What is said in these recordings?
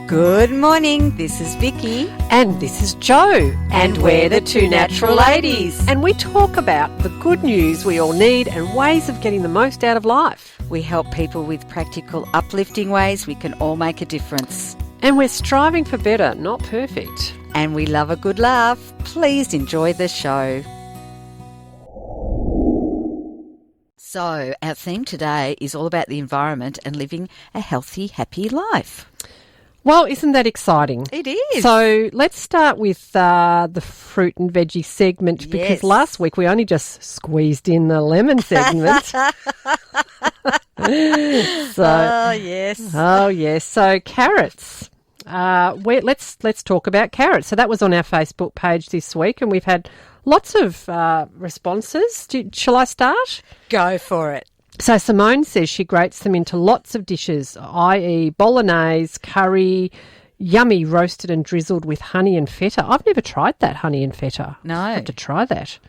Good morning, this is Vicki. And this is Jo. And we're the Two Natural Ladies. And we talk about the good news we all need and ways of getting the most out of life. We help people with practical, uplifting ways we can all make a difference. And we're striving for better, not perfect. And we love a good laugh. Please enjoy the show. So, our theme today is all about the environment and living a healthy, happy life. Well, isn't that exciting? It is. So let's start with the fruit and veggie segment because last week we only just squeezed in the lemon segment. Oh, yes. Oh, yes. So carrots. Let's talk about carrots. So that was on our Facebook page this week and we've had lots of responses. Shall I start? Go for it. So Simone says she grates them into lots of dishes, i.e. bolognese, curry, yummy roasted and drizzled with honey and feta. I've never tried that honey and feta. No. I have to try that.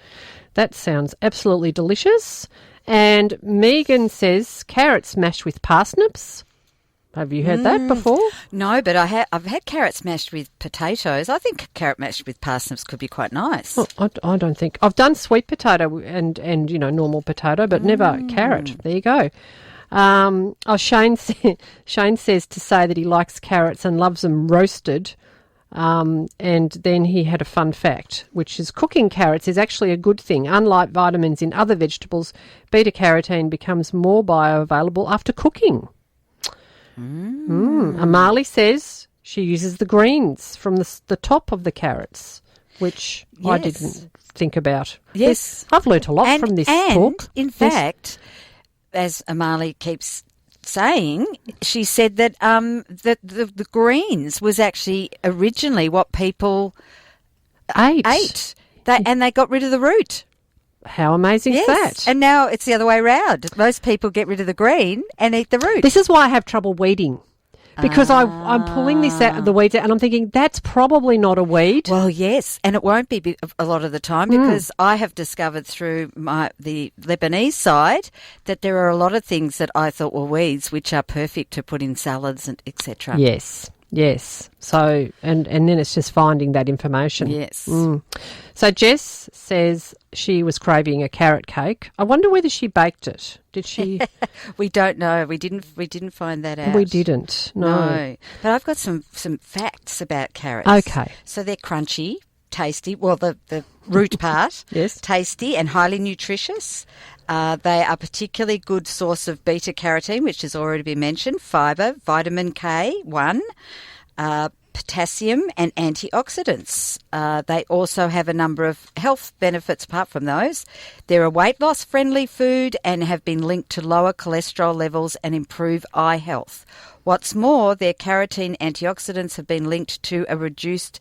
That sounds absolutely delicious. And Megan says carrots mashed with parsnips. Have you heard that before? No, but I've had carrots mashed with potatoes. I think carrot mashed with parsnips could be quite nice. Well, I don't think. I've done sweet potato and normal potato, but never carrot. There you go. Shane says to say that he likes carrots and loves them roasted. And then he had a fun fact, which is cooking carrots is actually a good thing. Unlike vitamins in other vegetables, beta-carotene becomes more bioavailable after cooking. Amali says she uses the greens from the top of the carrots, which I didn't think about. Yes. I've learnt a lot from this book. In fact, as Amali keeps saying, she said that the greens was actually originally what people ate. And they got rid of the root. How amazing is that? And now it's the other way around. Most people get rid of the green and eat the root. This is why I have trouble weeding. Because I'm pulling this out of the weeds and I'm thinking that's probably not a weed. Well, yes, and it won't be a lot of the time because I have discovered through the Lebanese side that there are a lot of things that I thought were weeds which are perfect to put in salads and etc. Yes. So, and then it's just finding that information. Yes. So Jess says she was craving a carrot cake. I wonder whether she baked it. Did she? We don't know. We didn't find that out. We didn't. No. But I've got some facts about carrots. Okay. So they're crunchy, tasty. Well, the root part. Yes. Tasty and highly nutritious. They are a particularly good source of beta-carotene, which has already been mentioned, fibre, vitamin K1, potassium and antioxidants. They also have a number of health benefits apart from those. They're a weight loss friendly food and have been linked to lower cholesterol levels and improve eye health. What's more, their carotene antioxidants have been linked to a reduced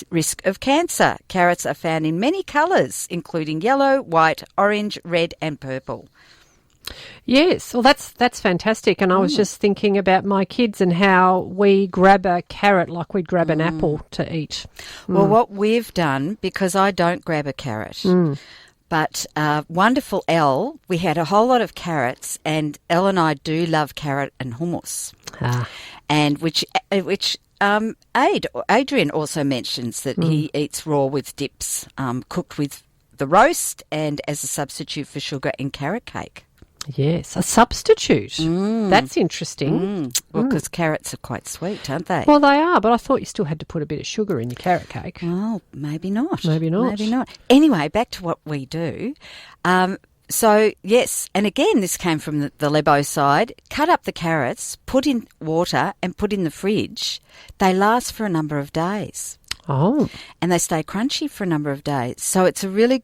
risk of cancer. Carrots are found in many colours, including yellow, white, orange, red and purple. Yes, well, that's fantastic. And I was just thinking about my kids and how we grab a carrot like we'd grab an apple to eat. Well, what we've done, because I don't grab a carrot, but wonderful Elle, we had a whole lot of carrots, and Elle and I do love carrot and hummus, and which Adrian also mentions that he eats raw with dips, cooked with the roast and as a substitute for sugar in carrot cake. Yes, a substitute. That's interesting. Well, because carrots are quite sweet, aren't they? Well, they are, but I thought you still had to put a bit of sugar in your carrot cake. Oh, maybe not. Maybe not. Anyway, back to what we do. So, yes, and again, this came from the Lebo side. Cut up the carrots, put in water and put in the fridge. They last for a number of days. Oh. And they stay crunchy for a number of days. So it's a really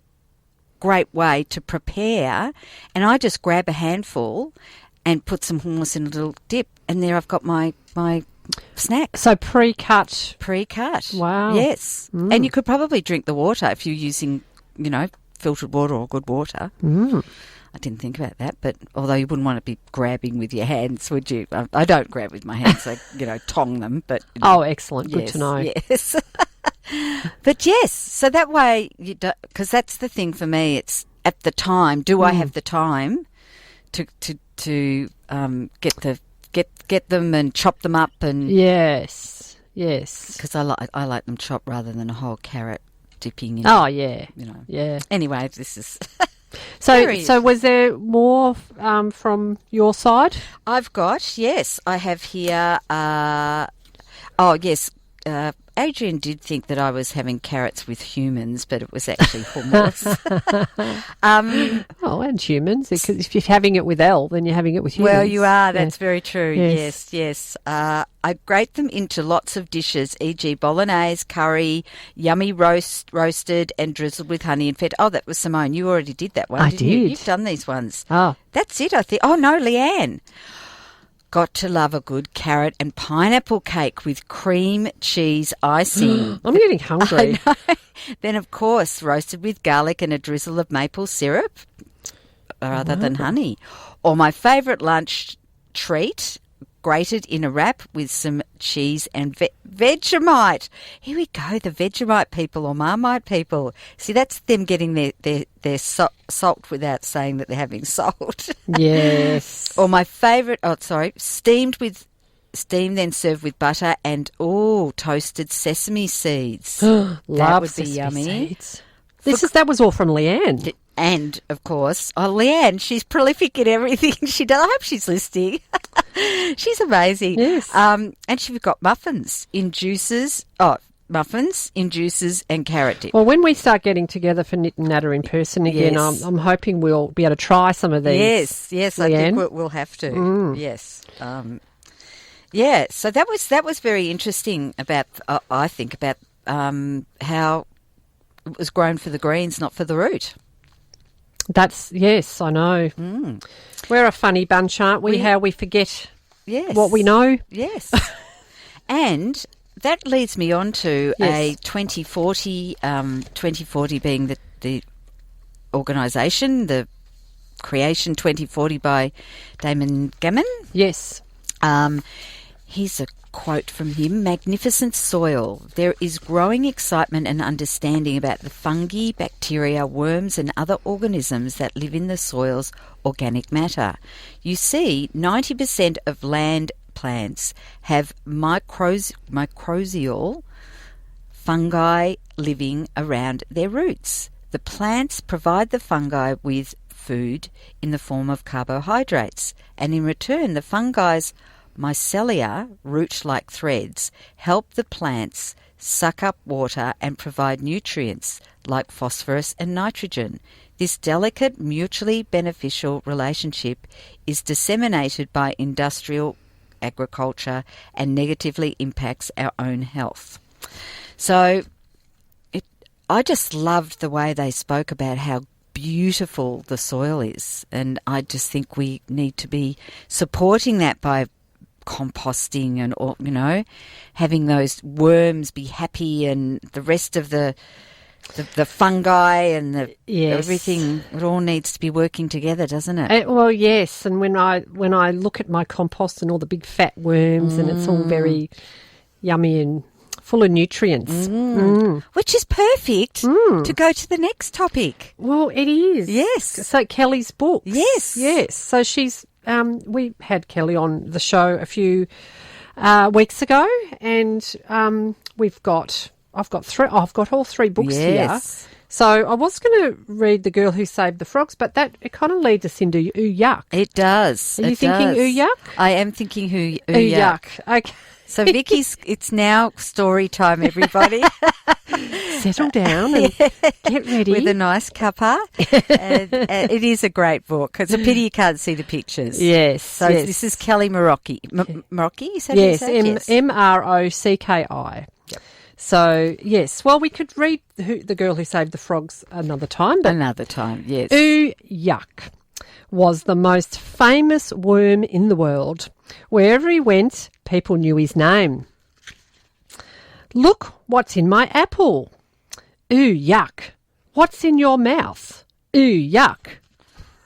great way to prepare, and I just grab a handful and put some hummus in a little dip, and there I've got my snack. So pre-cut. Wow. Yes. And you could probably drink the water if you're using, filtered water or good water. I didn't think about that, but although you wouldn't want to be grabbing with your hands, would you? I don't grab with my hands, I, tong them. But Oh, excellent. Good to know. Yes. But yes, so that way, because that's the thing for me, it's at the time, do I have the time to get them and chop them up and... Yes. Yes. because I like them chopped rather than a whole carrot dipping in. Oh, yeah. You know. Yeah. Anyway, this is So was there more from your side? I've got, yes, I have here, yes, Adrian did think that I was having carrots with humans, but it was actually hummus. And humans, because if you're having it with L, then you're having it with humans. Well, you are, that's very true, Yes. yes. I grate them into lots of dishes, e.g. bolognese, curry, yummy roasted and drizzled with honey and feta. Oh, that was Simone, you already did that one, I didn't you? did. You've done these ones. Oh. That's it, I think. Oh, no, Leanne. Got to love a good carrot and pineapple cake with cream cheese icing. I'm getting hungry. I know. Then, of course, roasted with garlic and a drizzle of maple syrup rather than honey. Or my favourite lunch treat, grated in a wrap with some cheese and Vegemite. Here we go, the Vegemite people or Marmite people. See, that's them getting their salt without saying that they're having salt. Yes. Or my favourite, steamed then served with butter and, toasted sesame seeds. Love that would be sesame yummy. seeds. That was all from Leanne. And, of course, Leanne, she's prolific in everything she does. I hope she's listening. She's amazing. Yes. And she's got muffins in juices and carrot dip. Well, when we start getting together for Knit and Natter in person again, Yes. I'm hoping we'll be able to try some of these. Yes, I Leanne. think we'll have to. Yes. So that was very interesting about, I think, about how it was grown for the greens, not for the root. Yes, I know. We're a funny bunch, aren't we? How we forget what we know. Yes. And that leads me on to a 2040, 2040 being the organisation, the Creation 2040 by Damon Gameua. Yes. Here's a quote from him: "Magnificent soil. There is growing excitement and understanding about the fungi, bacteria, worms and other organisms that live in the soil's organic matter. You see, 90% of land plants have mycorrhizal fungi living around their roots. The plants provide the fungi with food in the form of carbohydrates, and in return the fungi's mycelia, root-like threads, help the plants suck up water and provide nutrients like phosphorus and nitrogen. This delicate, mutually beneficial relationship is disseminated by industrial agriculture and negatively impacts our own health." So I just loved the way they spoke about how beautiful the soil is, and I just think we need to be supporting that by composting and, having those worms be happy and the rest of the fungi and everything. It all needs to be working together, doesn't it? Well, yes. And when I look at my compost and all the big fat worms, and it's all very yummy and full of nutrients. Which is perfect to go to the next topic. Well, it is. Yes. So Kellie's books. Yes. So she's we had Kellie on the show a few weeks ago, and I've got all three books here. So I was going to read The Girl Who Saved the Frogs, but it kind of leads us into Ooh Yuck. It does. Are you thinking Ooh Yuck? I am thinking Ooh Yuck. Okay. So it's now story time, everybody. Settle down and get ready. With a nice cuppa. And it is a great book. It's a pity you can't see the pictures. Yes. So this is Kellie Myroki. Myroki, is that yes, how you say it? Myroki. Yep. So, yes. Well, we could read The Girl Who Saved the Frogs another time. But another time, yes. Ooh Yuck was the most famous worm in the world. Wherever he went, people knew his name. Look what's in my apple. Ooh, yuck. What's in your mouth? Ooh, yuck.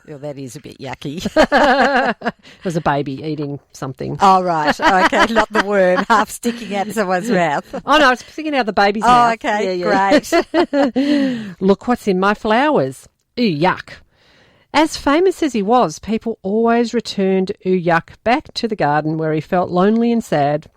Well, that is a bit yucky. It was a baby eating something. Oh, right. Okay, not the worm half sticking out of someone's mouth. Oh, no, it's sticking out of the baby's mouth. Oh, okay, great. Look what's in my flowers. Ooh, yuck. As famous as he was, people always returned Ooh Yuck back to the garden where he felt lonely and sad.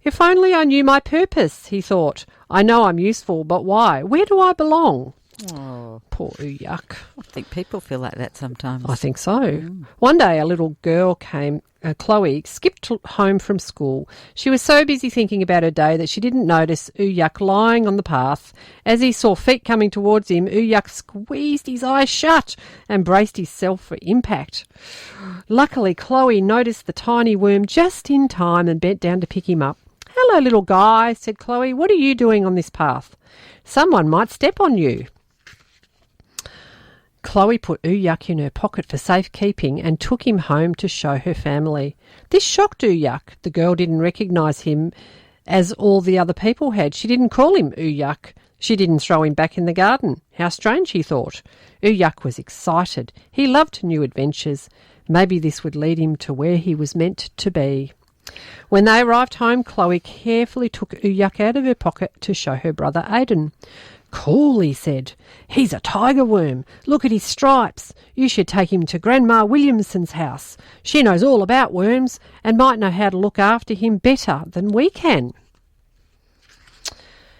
If only I knew my purpose, he thought. I know I'm useful, but why? Where do I belong? Oh, Poor Uyak. I think people feel like that sometimes. I think so. One day a little girl came, Chloe, skipped home from school. She was so busy thinking about her day that she didn't notice Uyak lying on the path. As he saw feet coming towards him, Uyak squeezed his eyes shut and braced himself for impact. Luckily, Chloe noticed the tiny worm just in time and bent down to pick him up. Hello, little guy, said Chloe. What are you doing on this path? Someone might step on you. Chloe put Uyak in her pocket for safekeeping and took him home to show her family. This shocked Uyak. The girl didn't recognise him as all the other people had. She didn't call him Uyak. She didn't throw him back in the garden. How strange, he thought. Uyak was excited. He loved new adventures. Maybe this would lead him to where he was meant to be. When they arrived home, Chloe carefully took Uyak out of her pocket to show her brother Aidan. Cool, he said. He's a tiger worm. Look at his stripes. You should take him to Grandma Williamson's house. She knows all about worms and might know how to look after him better than we can.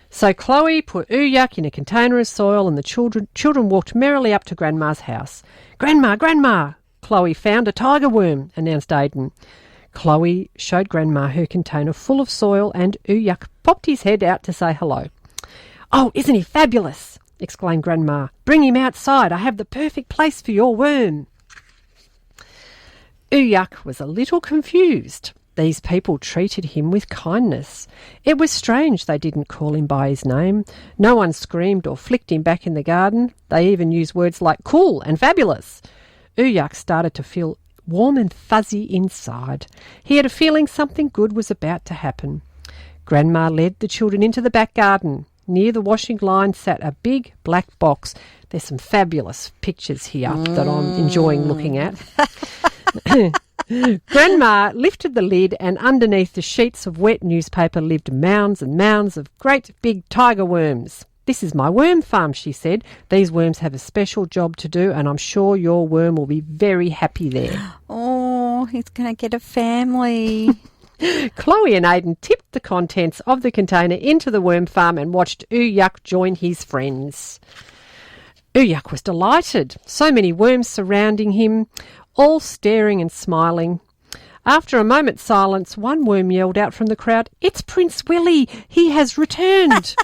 So Chloe put Uyak in a container of soil and the children walked merrily up to Grandma's house. Grandma, Grandma! Chloe found a tiger worm, announced Aidan. Chloe showed Grandma her container full of soil and Uyak popped his head out to say hello. Oh, isn't he fabulous? Exclaimed Grandma. Bring him outside. I have the perfect place for your worm. Uyak was a little confused. These people treated him with kindness. It was strange they didn't call him by his name. No one screamed or flicked him back in the garden. They even used words like cool and fabulous. Uyak started to feel warm and fuzzy inside. He had a feeling something good was about to happen. Grandma led the children into the back garden. Near the washing line sat a big black box. There's some fabulous pictures here that I'm enjoying looking at. Grandma lifted the lid and underneath the sheets of wet newspaper lived mounds and mounds of great big tiger worms. This is my worm farm, she said. These worms have a special job to do and I'm sure your worm will be very happy there. Oh, he's going to get a family. Chloe and Aidan tipped the contents of the container into the worm farm and watched Uyak join his friends. Uyak was delighted. So many worms surrounding him, all staring and smiling. After a moment's silence, one worm yelled out from the crowd, "It's Prince Willie! He has returned!"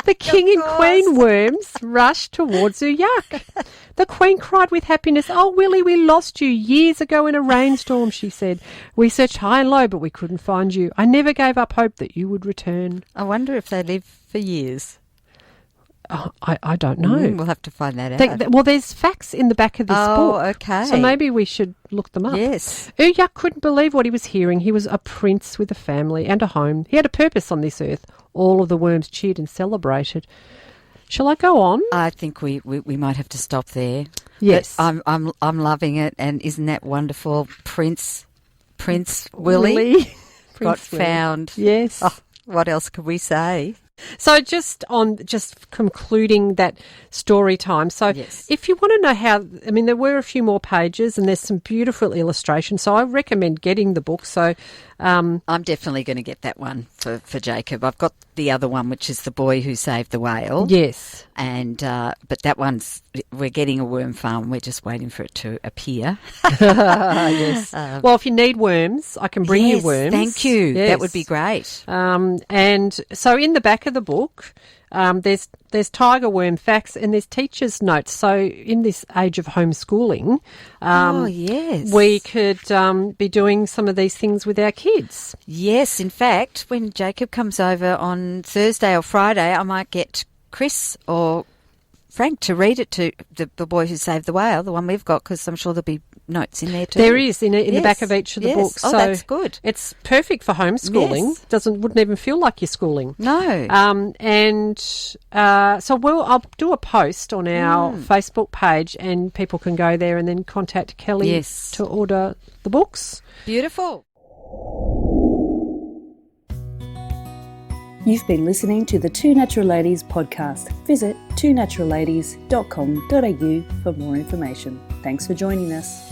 The king and queen worms rushed towards Uyak. The queen cried with happiness, "Oh, Willie, we lost you years ago in a rainstorm," she said. "We searched high and low, but we couldn't find you. I never gave up hope that you would return." I wonder if they live for years. Oh, I don't know. We'll have to find that out. Well, there's facts in the back of this book. Oh, okay. So maybe we should look them up. Yes. Uyak couldn't believe what he was hearing. He was a prince with a family and a home. He had a purpose on this earth. All of the worms cheered and celebrated. Shall I go on? I think we might have to stop there. Yes. But I'm loving it, and isn't that wonderful? Prince Willie got found. Yes. Oh, what else could we say? So just concluding that story time. So Yes. if you want to know how, I mean, there were a few more pages and there's some beautiful illustrations. So I recommend getting the book. So I'm definitely going to get that one for Jacob. I've got the other one, which is The Boy Who Saved the Whale. yes. And but that one's, we're getting a worm farm. We're just waiting for it to appear. Yes. Well, if you need worms, I can bring you Yes, worms. Thank you. Yes. That would be great. And so in the back of the book, there's tiger worm facts and there's teachers' notes. So in this age of homeschooling, Oh, yes. we could be doing some of these things with our kids. Yes, in fact, when Jacob comes over on Thursday or Friday, I might get Chris or Frank to read it to the Boy Who Saved the Whale, the one we've got, because I'm sure there'll be notes in there too. There is in the Yes, back of each of the yes. books. Oh, so that's good. It's perfect for homeschooling. Yes. Wouldn't even feel like you're schooling. No. So I'll do a post on our Facebook page and people can go there and then contact Kellie Yes. to order the books. Beautiful. You've been listening to the Two Natural Ladies podcast. Visit twonaturalladies.com.au for more information. Thanks for joining us.